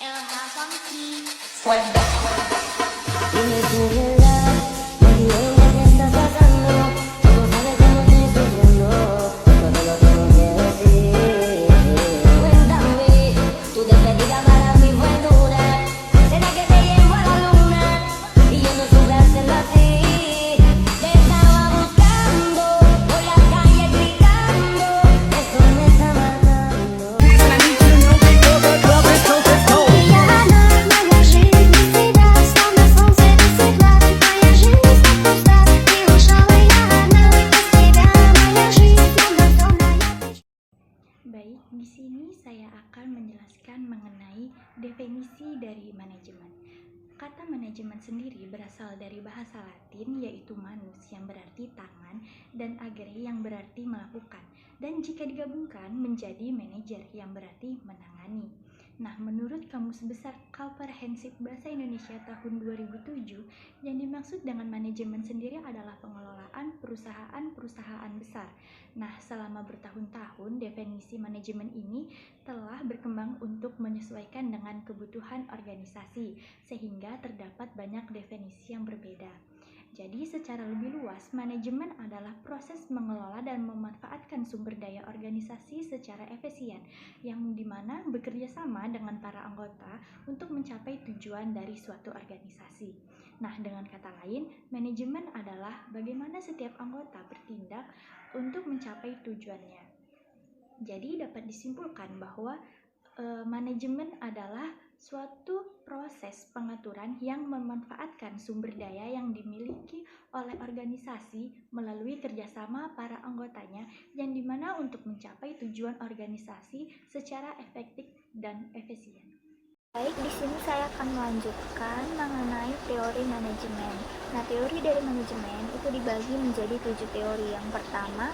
Dime tu verdad, baby, dime qué estás pasando. Tú no sabes cómo estoy sufriendo, todo lo tengo que decir. Cuéntame, tu despedida para mí fue dura. ¿Será que te llevo a la luna? Y yo no supe hacerlo así. Te estaba buscando, por la calle gritando. Eso me está matando. Моя жизнь без тебя, словно солнце без тепла. Моя жизнь так пуста, и ушла я одна. Без тебя моя жизнь словно темная. Baik, di sini saya akan menjelaskan mengenai definisi dari manajemen. Kata manajemen sendiri berasal dari bahasa Latin yaitu manus yang berarti tangan dan agere yang berarti melakukan. Dan jika digabungkan menjadi manajer yang berarti menangani. Nah, menurut Kamus Besar Komprehensif Bahasa Indonesia tahun 2007, yang dimaksud dengan manajemen sendiri adalah pengelolaan perusahaan-perusahaan besar. Nah, selama bertahun-tahun definisi manajemen ini telah berkembang untuk menyesuaikan dengan kebutuhan organisasi, sehingga terdapat banyak definisi yang berbeda. Jadi, secara lebih luas, manajemen adalah proses mengelola dan memanfaatkan sumber daya organisasi secara efisien, yang dimana bekerja sama dengan para anggota untuk mencapai tujuan dari suatu organisasi. Nah, dengan kata lain, manajemen adalah bagaimana setiap anggota bertindak untuk mencapai tujuannya. Jadi, dapat disimpulkan bahwa manajemen adalah suatu proses pengaturan yang memanfaatkan sumber daya yang dimiliki oleh organisasi melalui kerjasama para anggotanya, yang dimana untuk mencapai tujuan organisasi secara efektif dan efisien. Baik, di sini saya akan melanjutkan mengenai teori manajemen. Nah, teori dari manajemen itu dibagi menjadi 7 teori. Yang pertama,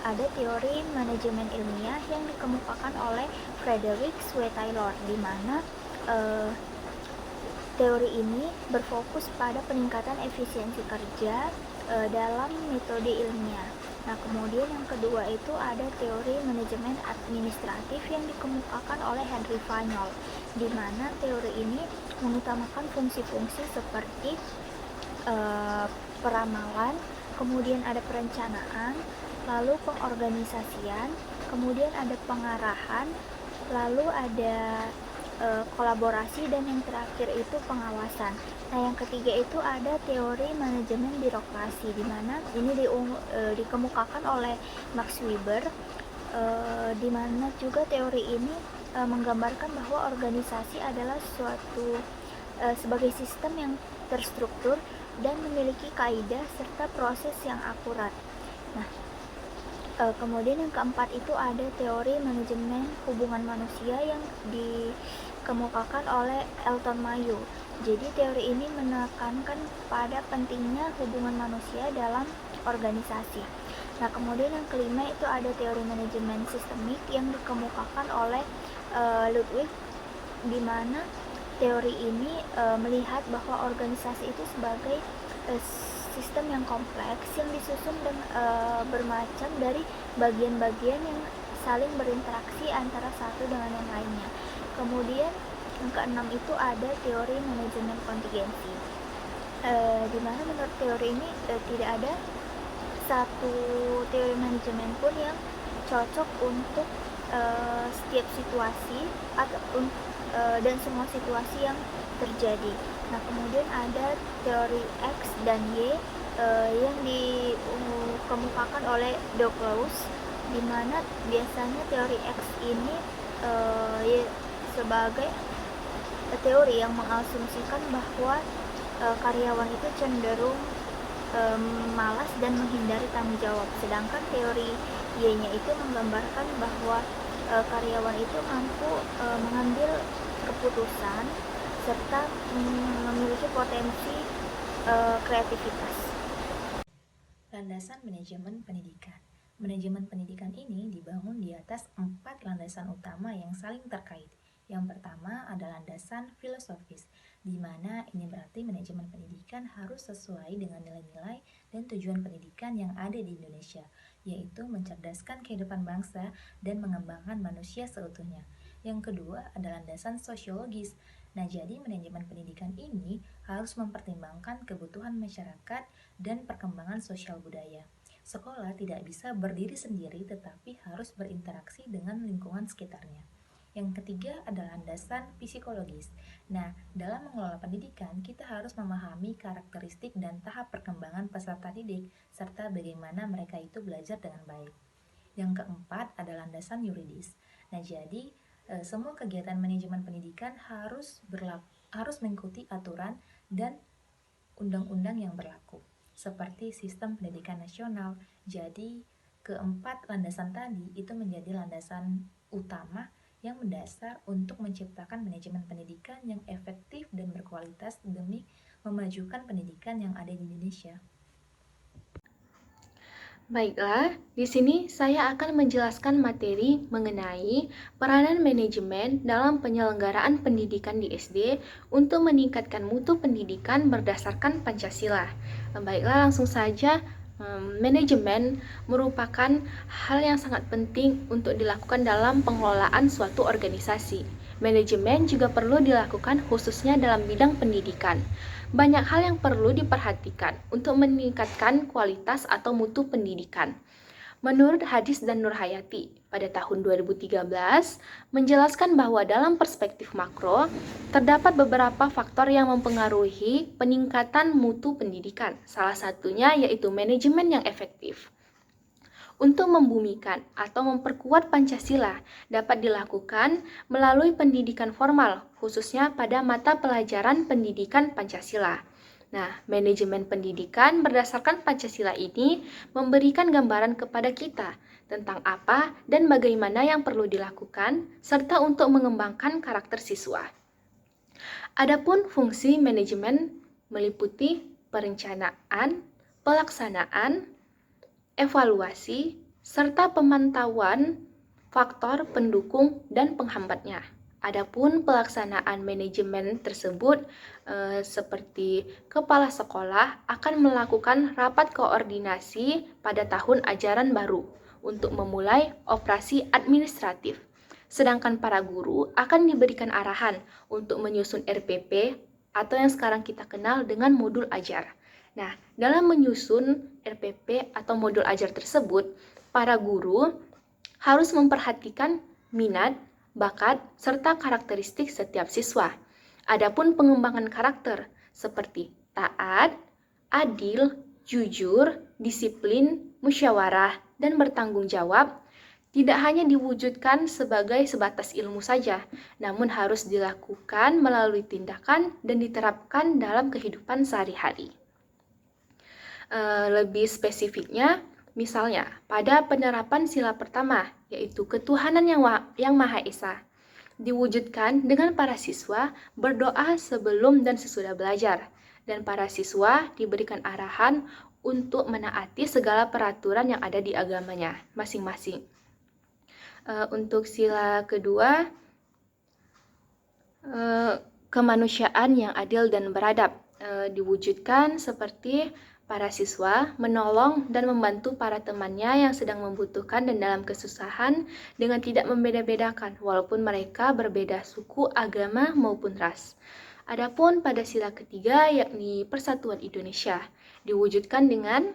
ada teori manajemen ilmiah yang dikemukakan oleh Frederick W. Taylor, di mana teori ini berfokus pada peningkatan efisiensi kerja dalam metode ilmiah. Nah, kemudian yang kedua itu ada teori manajemen administratif yang dikemukakan oleh Henry Fagnol, di mana teori ini mengutamakan fungsi-fungsi seperti peramalan, kemudian ada perencanaan, lalu pengorganisasian, kemudian ada pengarahan, lalu ada kolaborasi, dan yang terakhir itu pengawasan. Nah, yang ketiga itu ada teori manajemen birokrasi, di mana ini dikemukakan oleh Max Weber, di mana juga teori ini menggambarkan bahwa organisasi adalah suatu sebagai sistem yang terstruktur dan memiliki kaidah serta proses yang akurat. Nah, kemudian yang keempat itu ada teori manajemen hubungan manusia yang dikemukakan oleh Elton Mayo. Jadi teori ini menekankan pada pentingnya hubungan manusia dalam organisasi. Nah, kemudian yang kelima itu ada teori manajemen sistemik yang dikemukakan oleh Ludwig, di mana teori ini melihat bahwa organisasi itu sebagai sistem yang kompleks yang disusun dan bermacam dari bagian-bagian yang saling berinteraksi antara satu dengan yang lainnya. Kemudian yang keenam itu ada teori manajemen kontingensi, di mana menurut teori ini tidak ada satu teori manajemen pun yang cocok untuk setiap situasi atau dan semua situasi yang terjadi. Nah, kemudian ada teori X dan Y yang dikemukakan oleh Douglas, di mana biasanya teori X ini sebagai teori yang mengasumsikan bahwa karyawan itu cenderung malas dan menghindari tanggung jawab, sedangkan teori Y-nya itu menggambarkan bahwa karyawan itu mampu mengambil keputusan serta memiliki potensi kreativitas. Landasan manajemen pendidikan. Manajemen pendidikan ini dibangun di atas 4 landasan utama yang saling terkait. Yang pertama adalah landasan filosofis, di mana ini berarti manajemen pendidikan harus sesuai dengan nilai-nilai dan tujuan pendidikan yang ada di Indonesia, yaitu mencerdaskan kehidupan bangsa dan mengembangkan manusia seutuhnya. Yang kedua ada landasan sosiologis. Nah, jadi manajemen pendidikan ini harus mempertimbangkan kebutuhan masyarakat dan perkembangan sosial budaya. Sekolah tidak bisa berdiri sendiri tetapi harus berinteraksi dengan lingkungan sekitarnya. Yang ketiga adalah landasan psikologis. Nah, dalam mengelola pendidikan, kita harus memahami karakteristik dan tahap perkembangan peserta didik, serta bagaimana mereka itu belajar dengan baik. Yang keempat adalah landasan yuridis. Nah, jadi semua kegiatan manajemen pendidikan harus mengikuti aturan dan undang-undang yang berlaku, seperti sistem pendidikan nasional. Jadi, keempat landasan tadi itu menjadi landasan utama yang mendasar untuk menciptakan manajemen pendidikan yang efektif dan berkualitas demi memajukan pendidikan yang ada di Indonesia. Baiklah, di sini saya akan menjelaskan materi mengenai peranan manajemen dalam penyelenggaraan pendidikan di SD untuk meningkatkan mutu pendidikan berdasarkan Pancasila. Baiklah, langsung saja. Manajemen merupakan hal yang sangat penting untuk dilakukan dalam pengelolaan suatu organisasi. Manajemen juga perlu dilakukan khususnya dalam bidang pendidikan. Banyak hal yang perlu diperhatikan untuk meningkatkan kualitas atau mutu pendidikan. Menurut Hadis dan Nurhayati pada tahun 2013 menjelaskan bahwa dalam perspektif makro terdapat beberapa faktor yang mempengaruhi peningkatan mutu pendidikan. Salah satunya yaitu manajemen yang efektif. Untuk membumikan atau memperkuat Pancasila dapat dilakukan melalui pendidikan formal, khususnya pada mata pelajaran pendidikan Pancasila. Nah, manajemen pendidikan berdasarkan Pancasila ini memberikan gambaran kepada kita tentang apa dan bagaimana yang perlu dilakukan, serta untuk mengembangkan karakter siswa. Adapun fungsi manajemen meliputi perencanaan, pelaksanaan, evaluasi, serta pemantauan faktor pendukung dan penghambatnya. Adapun pelaksanaan manajemen tersebut seperti kepala sekolah akan melakukan rapat koordinasi pada tahun ajaran baru untuk memulai operasi administratif. Sedangkan para guru akan diberikan arahan untuk menyusun RPP atau yang sekarang kita kenal dengan modul ajar. Nah, dalam menyusun RPP atau modul ajar tersebut, para guru harus memperhatikan minat, bakat, serta karakteristik setiap siswa. Adapun pengembangan karakter seperti taat, adil, jujur, disiplin, musyawarah, dan bertanggung jawab tidak hanya diwujudkan sebagai sebatas ilmu saja, namun harus dilakukan melalui tindakan dan diterapkan dalam kehidupan sehari-hari. Lebih spesifiknya, misalnya, pada penerapan sila pertama, yaitu ketuhanan yang Maha Esa, diwujudkan dengan para siswa berdoa sebelum dan sesudah belajar, dan para siswa diberikan arahan untuk menaati segala peraturan yang ada di agamanya masing-masing. Untuk sila kedua, kemanusiaan yang adil dan beradab, diwujudkan seperti para siswa menolong dan membantu para temannya yang sedang membutuhkan dan dalam kesusahan dengan tidak membeda-bedakan walaupun mereka berbeda suku, agama, maupun ras. Adapun pada sila ketiga yakni Persatuan Indonesia, diwujudkan dengan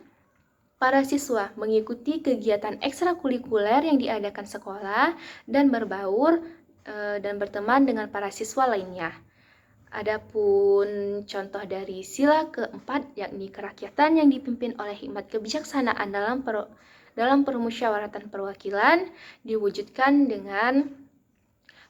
para siswa mengikuti kegiatan ekstrakurikuler yang diadakan sekolah dan berbaur dan berteman dengan para siswa lainnya. Adapun contoh dari sila keempat yakni kerakyatan yang dipimpin oleh hikmat kebijaksanaan dalam permusyawaratan perwakilan diwujudkan dengan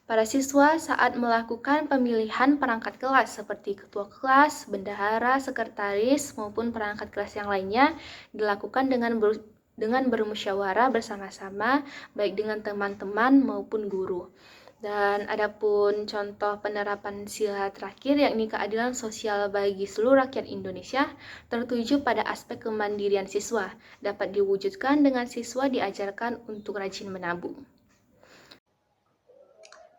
para siswa saat melakukan pemilihan perangkat kelas seperti ketua kelas, bendahara, sekretaris maupun perangkat kelas yang lainnya dilakukan dengan bermusyawarah bersama-sama baik dengan teman-teman maupun guru. Dan adapun contoh penerapan sila terakhir yakni keadilan sosial bagi seluruh rakyat Indonesia tertuju pada aspek kemandirian siswa dapat diwujudkan dengan siswa diajarkan untuk rajin menabung.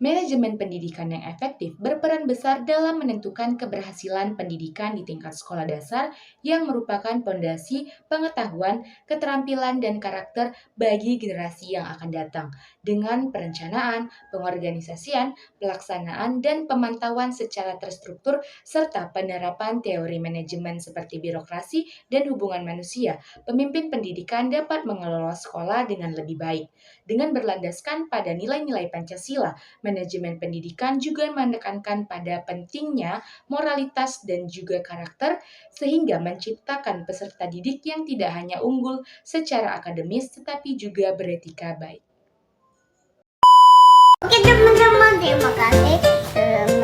Manajemen pendidikan yang efektif berperan besar dalam menentukan keberhasilan pendidikan di tingkat sekolah dasar yang merupakan fondasi pengetahuan, keterampilan, dan karakter bagi generasi yang akan datang. Dengan perencanaan, pengorganisasian, pelaksanaan, dan pemantauan secara terstruktur, serta penerapan teori manajemen seperti birokrasi dan hubungan manusia, pemimpin pendidikan dapat mengelola sekolah dengan lebih baik. Dengan berlandaskan pada nilai-nilai Pancasila, manajemen pendidikan juga menekankan pada pentingnya moralitas dan juga karakter sehingga menciptakan peserta didik yang tidak hanya unggul secara akademis tetapi juga beretika baik. Oke teman-teman, terima kasih.